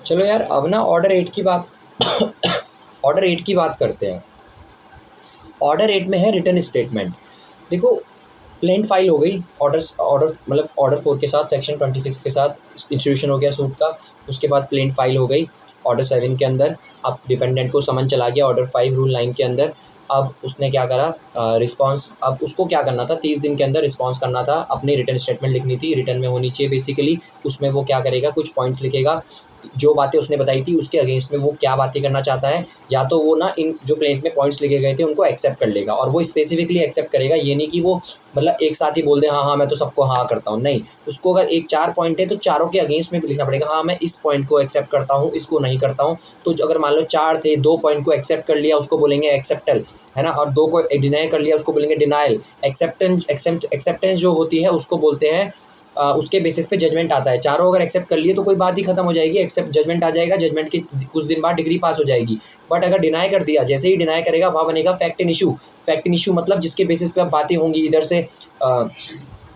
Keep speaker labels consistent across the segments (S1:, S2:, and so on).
S1: चलो यार, अब ना ऑर्डर 8 की बात ऑर्डर 8 की बात करते हैं। ऑर्डर 8 में है रिटर्न स्टेटमेंट। देखो, प्लेन फाइल हो गई, ऑर्डर ऑर्डर मतलब ऑर्डर 4 के साथ, सेक्शन 26 के साथ इंस्टीट्यूशन हो गया सूट का। उसके बाद प्लेन फाइल हो गई ऑर्डर 7 के अंदर। अब डिफेंडेंट को समन चला गया ऑर्डर 5 रूल 9 के अंदर। अब उसने क्या करा, रिस्पांस, अब उसको क्या करना था, 30 दिन के अंदर रिस्पांस करना था, अपनी रिटर्न स्टेटमेंट लिखनी थी, रिटर्न में होनी चाहिए बेसिकली। उसमें वो क्या करेगा, कुछ पॉइंट्स लिखेगा, जो बातें उसने बताई थी उसके अगेंस्ट में वो क्या बातें करना चाहता है। या तो वो ना इन जो प्लेंट में पॉइंट्स लिखे गए थे उनको एक्सेप्ट कर लेगा, और वो स्पेसिफिकली एक्सेप्ट करेगा, ये नहीं कि वो मतलब एक साथ ही बोल दे हाँ हाँ मैं तो सबको हाँ करता हूँ, नहीं। उसको अगर एक 4 पॉइंट है तो चारों के अगेंस्ट में भी लिखना पड़ेगा, हाँ मैं इस पॉइंट को एक्सेप्ट करता हूँ, इसको नहीं करता हूँ। तो अगर मान लो 4 थे, 2 पॉइंट को एक्सेप्ट कर लिया उसको बोलेंगे एक्सेप्टल, है ना, और 2 को डिनाई कर लिया उसको बोलेंगे डिनाइल। एक्सेप्टेंस जो होती है उसको बोलते हैं, उसके बेसिस पे जजमेंट आता है। चारों अगर एक्सेप्ट कर लिए तो कोई बात ही खत्म हो जाएगी, एक्सेप्ट जजमेंट आ जाएगा, जजमेंट के कुछ दिन बाद डिग्री पास हो जाएगी। बट अगर डिनाई कर दिया, जैसे ही डिनाई करेगा वहाँ बनेगा fact in issue. Fact in issue मतलब जिसके बेसिस पे अब बातें होंगी, इधर से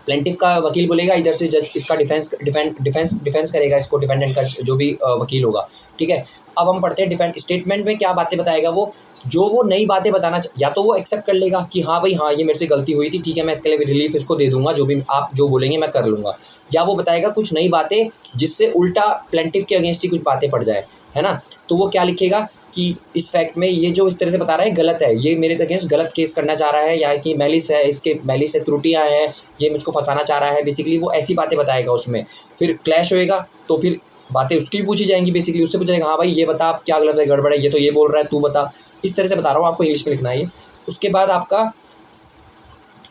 S1: प्लेंटिफ का वकील बोलेगा, इधर से जज इसका डिफेंस करेगा, इसको डिफेंडेंट का जो भी वकील होगा। ठीक है, अब हम पढ़ते हैं डिफेंड स्टेटमेंट में क्या बातें बताएगा वो। जो वो नई बातें बताना, या तो वो एक्सेप्ट कर लेगा कि हाँ भाई हाँ ये मेरे से गलती हुई थी, ठीक है मैं इसके लिए रिलीफ इसको दे दूंगा, जो भी आप जो बोलेंगे मैं कर लूँगा। या वो बताएगा कुछ नई बातें जिससे उल्टा प्लेंटिफ के अगेंस्ट ही कुछ बातें पड़ जाए, है ना। तो वो क्या लिखेगा कि इस फैक्ट में ये जो इस तरह से बता रहा है गलत है, ये मेरे अगेंस्ट गलत केस करना चाह रहा है, या कि मैलिस है, इसके मैलिस से त्रुटियाँ हैं, ये मुझको फंसाना चाह रहा है, बेसिकली वो ऐसी बातें बताएगा उसमें। फिर क्लैश होएगा तो फिर बातें उसकी भी पूछी जाएंगी, बेसिकली उससे पूछा जाएगा हाँ भाई ये बता आप क्या गलत है गड़बड़ है, ये तो ये बोल रहा है तू बता। इस तरह से बता रहा हूँ आपको, इंग्लिश में लिखना है ये। उसके बाद आपका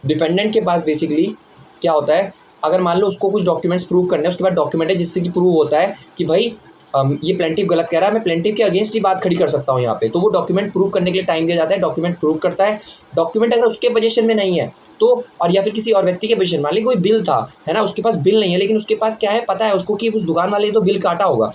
S1: डिफेंडेंट के पास बेसिकली क्या होता है, अगर मान लो उसको कुछ डॉक्यूमेंट्स प्रूव करने हैं, उसके बाद डॉक्यूमेंट है जिससे कि प्रूव होता है कि भाई ये प्लेंटिफ गलत कह रहा है, मैं प्लेंटिफ के अगेंस्ट ही बात खड़ी कर सकता हूँ यहाँ पे। तो वो डॉक्यूमेंट प्रूव करने के लिए टाइम दिया जाता है, डॉक्यूमेंट प्रूव करता है। डॉक्यूमेंट अगर उसके पोजीशन में नहीं है तो, और या फिर किसी और व्यक्ति के पोजीशन, मान ली कोई बिल था, है ना, उसके पास बिल नहीं है लेकिन उसके पास क्या है पता है उसको कि उस दुकान वाले तो बिल काटा होगा,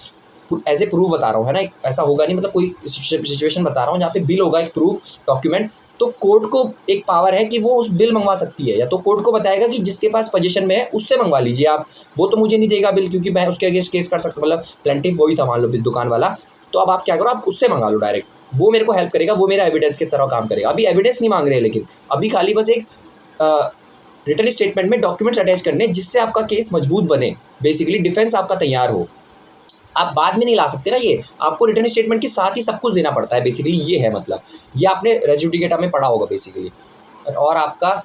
S1: एज ए प्रूफ बता रहा हूँ, है ना, ऐसा होगा नहीं, मतलब कोई सिचुएशन बता रहा हूँ जहाँ पे बिल होगा एक प्रूफ डॉक्यूमेंट। तो कोर्ट को एक पावर है कि वो उस बिल मंगवा सकती है, या तो कोर्ट को बताएगा कि जिसके पास पोजीशन में है उससे मंगवा लीजिए आप, वो तो मुझे नहीं देगा बिल क्योंकि मैं उसके अगेंस्ट केस कर सकता, मतलब प्लेंटिफ वही था मान लो इस दुकान वाला। तो अब आप क्या करो, आप उससे मंगा लो डायरेक्ट, वो मेरे को हेल्प करेगा, वो मेरा एविडेंस की तरह काम करेगा। अभी एविडेंस नहीं मांग रहे हैं, लेकिन अभी खाली बस एक रिटर्न स्टेटमेंट में डॉक्यूमेंट्स अटैच करने जिससे आपका केस मजबूत बने, बेसिकली डिफेंस आपका तैयार हो। आप बाद में नहीं ला सकते ना, ये आपको रिटर्न स्टेटमेंट के साथ ही सब कुछ देना पड़ता है, बेसिकली ये है मतलब। ये आपने रेजुडिकेटा में पढ़ा होगा बेसिकली। और आपका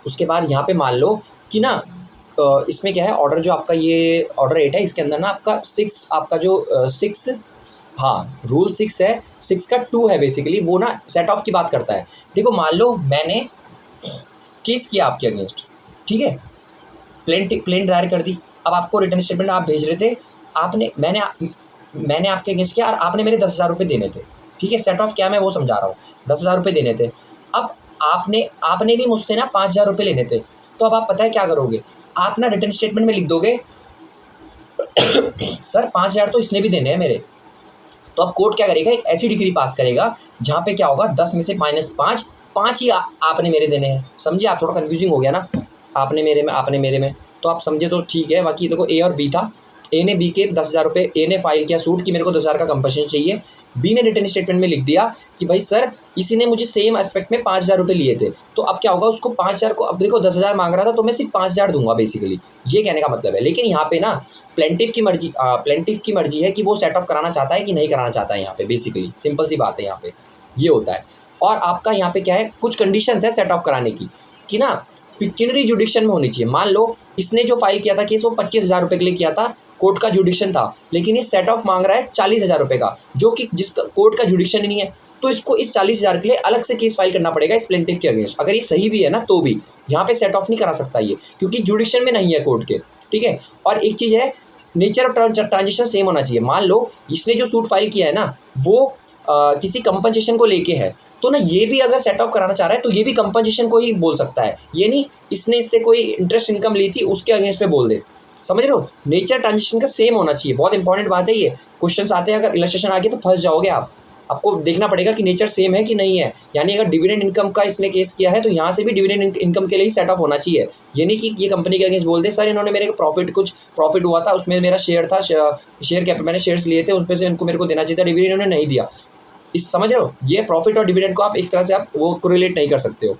S1: उसके बाद यहाँ पे मान लो कि ना इसमें क्या है, ऑर्डर जो आपका ये ऑर्डर 8 है, इसके अंदर ना आपका 6, आपका जो 6, हाँ रूल 6 है, 6 का 2 है बेसिकली, वो ना सेट ऑफ की बात करता है। देखो मान लो मैंने केस किया आपके अगेंस्ट, ठीक है, प्लेंट दायर कर दी। अब आपको रिटर्न स्टेटमेंट आप भेज रहे थे, मैंने आपके अगेंस्ट किया और आपने मेरे 10,000 रुपये देने थे, ठीक है, सेट ऑफ क्या मैं वो समझा रहा हूँ, 10,000 रुपये देने थे। अब आपने भी मुझसे ना 5,000 रुपये लेने थे। तो अब आप पता है क्या करोगे, आप ना रिटर्न स्टेटमेंट में लिख दोगे सर 5,000 तो इसने भी देने हैं मेरे। तो अब कोर्ट क्या करेगा, एक ऐसी डिग्री पास करेगा जहाँ पे क्या होगा, 10 में से -5, 5 ही आपने मेरे देने हैं। समझिए, आप थोड़ा कन्फ्यूजिंग हो गया ना, आपने मेरे में, तो आप समझे तो ठीक है। बाकी देखो ए और बी था, ए ने बी के 10,000 रुपये, ए ने फाइल किया सूट कि मेरे को 10,000 का कंपनसेशन चाहिए। बी ने रिटर्न स्टेटमेंट में लिख दिया कि भाई सर इसी ने मुझे सेम एस्पेक्ट में 5,000 रुपये लिए थे। तो अब क्या होगा, उसको 5,000 को, अब देखो 10,000 मांग रहा था तो मैं सिर्फ 5,000 दूंगा, बेसिकली ये कहने का मतलब है। लेकिन यहाँ पे ना प्लेंटिफ की मर्जी है कि वो सेट ऑफ कराना चाहता है कि नहीं कराना चाहता है। यहाँ पे बेसिकली सिंपल सी बात है, यहाँ पे ये होता है। और आपका यहाँ पे क्या है, कुछ कंडीशंस है सेट ऑफ कराने की कि ना पिक्यूनरी जुडिक्शन में होनी चाहिए। मान लो इसने जो फाइल किया था केस वो 25,000 रुपये के लिए किया था, कोर्ट का जुडिक्शन था, लेकिन ये सेट ऑफ मांग रहा है 40,000 रुपये का, जो कि जिसका कोर्ट का जुडिक्शन ही नहीं है। तो इसको इस 40,000 के लिए अलग से केस फाइल करना पड़ेगा इस प्लेंटिफ के अगेंस्ट। अगर ये सही भी है ना तो भी यहाँ पे सेट ऑफ नहीं करा सकता ये, क्योंकि जुडिक्शन में नहीं है कोर्ट के, ठीक है। और एक चीज़ है, नेचर ऑफ ट्रांजेक्शन सेम होना चाहिए। मान लो इसने जो सूट फाइल किया है ना वो किसी कंपनसेशन को लेके है, तो ना ये भी अगर सेट ऑफ कराना चाह रहा है तो ये भी कंपनसेशन को ही बोल सकता है, ये नहीं इसने इससे कोई इंटरेस्ट इनकम ली थी उसके अगेंस्ट में बोल दे। समझ रहे हो, नेचर ट्रांजेक्शन का सेम होना चाहिए, बहुत इंपॉर्टेंट बात है ये। क्वेश्चंस आते हैं, अगर इलस्ट्रेशन आ गया तो फंस जाओगे आप। आपको देखना पड़ेगा कि नेचर सेम है कि नहीं है। यानी अगर डिविडेंड इनकम का इसने केस किया है तो यहाँ से भी डिविडेंड इनकम के लिए ही सेट ऑफ होना चाहिए। ये नहीं कि ये कंपनी के अगेंस्ट बोलते सर इन्होंने मेरे कुछ प्रॉफिट हुआ था, उसमें मेरा शेयर था, शेयर कैपिटल मैंने शेयर्स लिए थे, उसमें से इनको मेरे को देना चाहिए था, डिविडेंड इन्होंने नहीं दिया। इस समझ रहे हो, ये प्रॉफिट और डिविडेंड को आप एक तरह से आप वो कोरिलेट नहीं कर सकते हो।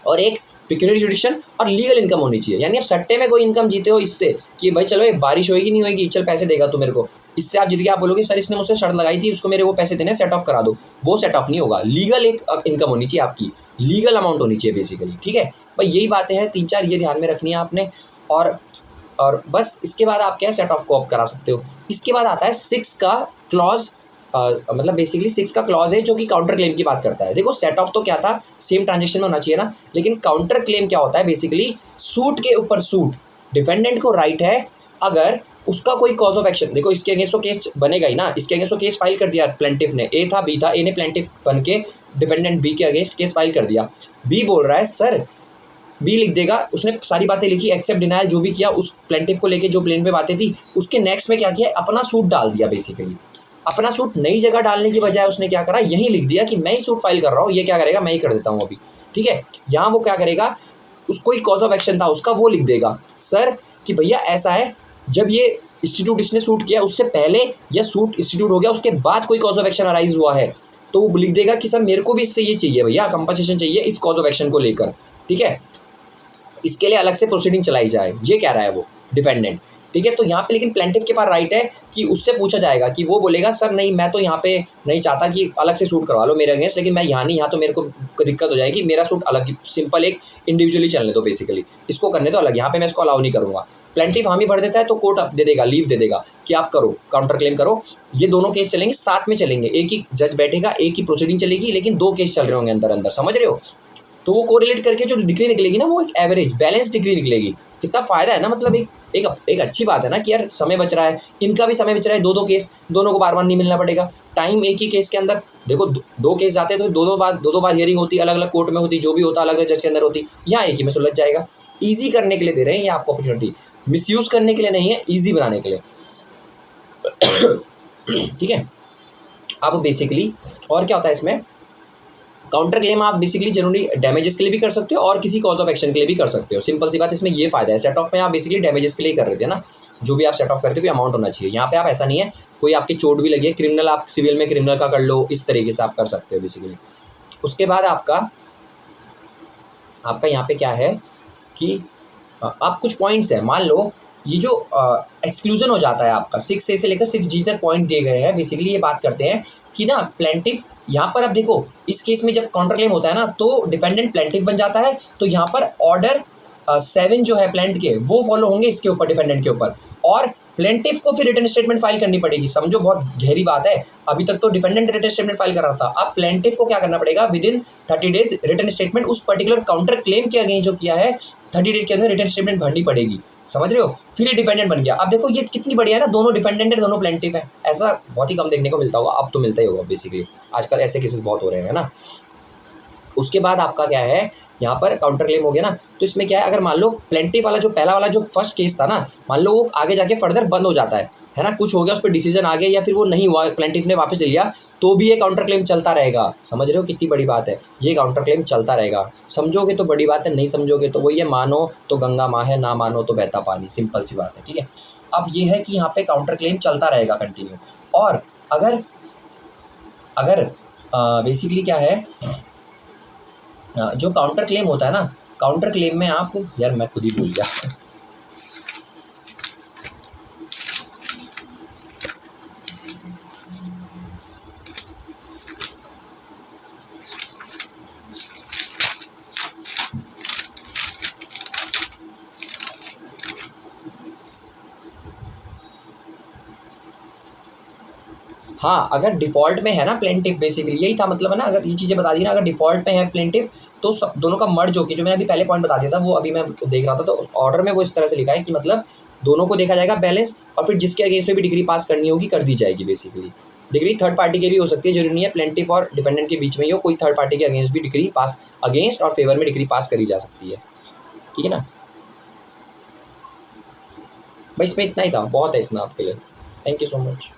S1: और एक पिक्यूनियरी जुडिक्शन और लीगल इनकम होनी चाहिए। यानी आप सट्टे में कोई इनकम जीते हो इससे कि भाई चलो ये बारिश होएगी नहीं होएगी, चल पैसे देगा तू मेरे को, इससे आप जीत गए। आप बोलोगे सर इसने मुझसे शर्त लगाई थी उसको मेरे वो पैसे देने, सेट ऑफ करा दो, वो सेट ऑफ नहीं होगा। लीगल एक इनकम होनी चाहिए आपकी, लीगल अमाउंट होनी चाहिए बेसिकली, ठीक है भाई। यही बातें हैं 3-4, ये ध्यान में रखनी है आपने। और बस इसके बाद आप क्या सेट ऑफ को ऑप करा सकते हो। इसके बाद आता है 6 का क्लॉज, मतलब बेसिकली 6 का क्लॉज है जो कि काउंटर क्लेम की बात करता है। देखो सेट ऑफ तो क्या था, सेम ट्रांजेक्शन में होना चाहिए ना, लेकिन काउंटर क्लेम क्या होता है, बेसिकली सूट के ऊपर सूट। डिफेंडेंट को राइट है अगर उसका कोई कॉज ऑफ एक्शन, देखो इसके अगेंस्ट तो केस बनेगा ही ना, इसके अगेंस्ट तो केस फाइल कर दिया प्लेंटिफ ने, ए था बी था, ए ने प्लेंटिफ बन के डिफेंडेंट बी के अगेंस्ट केस फाइल कर दिया। बी बोल रहा है सर, बी लिख देगा, उसने सारी बातें लिखी, एक्सेप्ट डिनायल जो भी किया उस प्लेंटिफ को लेके जो प्लेन पे बातें थी, उसके नेक्स्ट में क्या किया, अपना सूट डाल दिया। बेसिकली अपना सूट नई जगह डालने की बजाय उसने क्या करा, यहीं लिख दिया कि मैं ही सूट फाइल कर रहा हूँ, ये क्या करेगा मैं ही कर देता हूँ अभी, ठीक है। यहाँ वो क्या करेगा, उसको ही कॉज ऑफ एक्शन था उसका, वो लिख देगा सर कि भैया ऐसा है, जब ये इंस्टीट्यूट इसने सूट किया उससे पहले या सूट इंस्टीट्यूट हो गया उसके बाद कोई कॉज ऑफ एक्शन अराइज हुआ है, तो वो लिख देगा कि सर मेरे को भी इससे ये चाहिए भैया, कंपनसेशन चाहिए इस कॉज ऑफ एक्शन को लेकर, ठीक है, इसके लिए अलग से प्रोसीडिंग चलाई जाए, ये कह रहा है वो डिफेंडेंट, ठीक है। तो यहाँ पे लेकिन प्लेंटिफ के पास राइट है कि उससे पूछा जाएगा कि वो बोलेगा सर नहीं मैं तो यहाँ पे नहीं चाहता कि अलग से सूट करवा लो मेरे अगेंस्ट, लेकिन मैं यहाँ नहीं, यहाँ तो मेरे को दिक्कत हो जाएगी, मेरा सूट अलग सिंपल एक इंडिविजुअली चलने दो, बेसिकली इसको करने दो अलग, यहाँ पे मैं इसको अलाउ नहीं करूँगा। प्लेंटिफ हामी भर देता है तो कोर्ट दे देगा, लीव दे देगा कि आप करो काउंटर क्लेम करो। ये दोनों केस चलेंगे साथ में चलेंगे, एक ही जज बैठेगा, एक ही प्रोसीडिंग चलेगी, लेकिन 2 केस चल रहे होंगे अंदर अंदर, समझ रहे हो। तो वो कोरिलेट करके जो डिग्री निकलेगी ना, वो एक एवरेज बैलेंस डिग्री निकलेगी। कितना फ़ायदा है ना, मतलब एक अच्छी बात है ना कि यार समय बच रहा है, इनका भी समय बच रहा है, 2 केस दोनों को बार बार नहीं मिलना पड़ेगा, टाइम एक ही केस के अंदर। देखो 2 केस जाते हैं तो दो बार हियरिंग होती, अलग अलग कोर्ट में होती, जो भी होता अलग अलग जज के अंदर होती, यहाँ एक ही में सुलझ जाएगा। ईजी करने के लिए दे रहे हैं ये आपको अपॉर्चुनिटी, मिसयूज़ करने के लिए नहीं है, ईजी बनाने के लिए, ठीक है। अब बेसिकली और क्या होता है इसमें, काउंटर क्लेम आप बेसिकली जनरली डैमेजेस के लिए भी कर सकते हो और किसी कॉज ऑफ एक्शन के लिए भी कर सकते हो, सिंपल सी बात, इसमें ये फायदा है। सेट ऑफ में आप बेसिकली डैमेजेस के लिए कर रहे थे ना, जो भी आप सेट ऑफ करते हो कोई अमाउंट होना चाहिए, यहाँ पे आप ऐसा नहीं है, कोई आपकी चोट भी लगी है, क्रिमिनल आप सिविल में क्रिमिनल का कर लो, इस तरीके से आप कर सकते हो बेसिकली। उसके बाद आपका यहाँ पे क्या है कि आप कुछ पॉइंट्स हैं, मान लो ये जो एक्सक्लूजन हो जाता है आपका 6A से लेकर 6G तक पॉइंट दिए गए हैं, बेसिकली ये बात करते हैं कि ना प्लेंटिफ यहाँ पर, अब देखो इस केस में जब काउंटर क्लेम होता है ना तो डिफेंडेंट प्लेंटिफ बन जाता है, तो यहाँ पर ऑर्डर 7 जो है प्लेंट के वो फॉलो होंगे इसके ऊपर, डिफेंडेंट के ऊपर, और प्लेंटिफ को फिर रिटर्न स्टेटमेंट फाइल करनी पड़ेगी। समझो बहुत गहरी बात है, अभी तक तो डिफेंडेंट रिटर्न स्टेटमेंट फाइल कर रहा था, अब प्लेंटिफ को क्या करना पड़ेगा, with in 30 days return statement उस पर्टिकुलर काउंटर क्लेम के अगेंस्ट जो किया है 30 डेज के अंदर रिटर्न स्टेटमेंट भरनी पड़ेगी, समझ रहे हो, फिर ये डिफेंडेंट बन गया। अब देखो ये कितनी बढ़िया है ना, दोनों डिफेंडेंट है दोनों प्लेंटिफ है, ऐसा बहुत ही कम देखने को मिलता होगा, अब तो मिलता ही होगा बेसिकली, आजकल ऐसे केसेस बहुत हो रहे हैं ना। उसके बाद आपका क्या है, यहाँ पर काउंटर क्लेम हो गया ना, तो इसमें क्या है, अगर मान लो प्लेंटिफ वाला जो पहला वाला जो फर्स्ट केस था ना, मान लो वो आगे जाके फर्दर बंद हो जाता है ना, कुछ हो गया उस पर डिसीजन आ गया या फिर वो नहीं हुआ, प्लेंटिफ ने वापस ले लिया, तो भी ये काउंटर क्लेम चलता रहेगा। समझ रहे हो कितनी बड़ी बात है, ये काउंटर क्लेम चलता रहेगा, समझोगे तो बड़ी बात है, नहीं समझोगे तो वही है, मानो तो गंगा माँ है, ना मानो तो बहता पानी, सिंपल सी बात है, ठीक है। अब ये है कि यहाँ पे काउंटर क्लेम चलता रहेगा कंटिन्यू। और अगर बेसिकली क्या है, जो काउंटर क्लेम होता है ना, काउंटर क्लेम में आप, यार मैं खुद ही भूल गया, हाँ अगर डिफ़ॉल्ट में है ना प्लेंटिफ, बेसिकली यही था मतलब है ना, अगर ये चीज़ें बता दी ना, अगर डिफ़ॉल्ट में है प्लेंटिफ तो सब दोनों का मर्ज होके, जो मैंने अभी पहले पॉइंट बता दिया था वो अभी मैं देख रहा था, तो ऑर्डर में वो इस तरह से लिखा है कि मतलब दोनों को देखा जाएगा बैलेंस, और फिर जिसके अगेंस्ट में भी डिग्री पास करनी होगी कर दी जाएगी। बेसिकली डिग्री थर्ड पार्टी के भी हो सकती है, जरूरी नहीं है प्लेंटिफ और डिपेंडेंट के बीच में ही हो, कोई थर्ड पार्टी के अगेंस्ट भी डिग्री पास, अगेंस्ट और फेवर में डिग्री पास करी जा सकती है, ठीक है ना भाई। इसमें इतना ही था, बहुत है इतना आपके लिए, थैंक यू सो मच।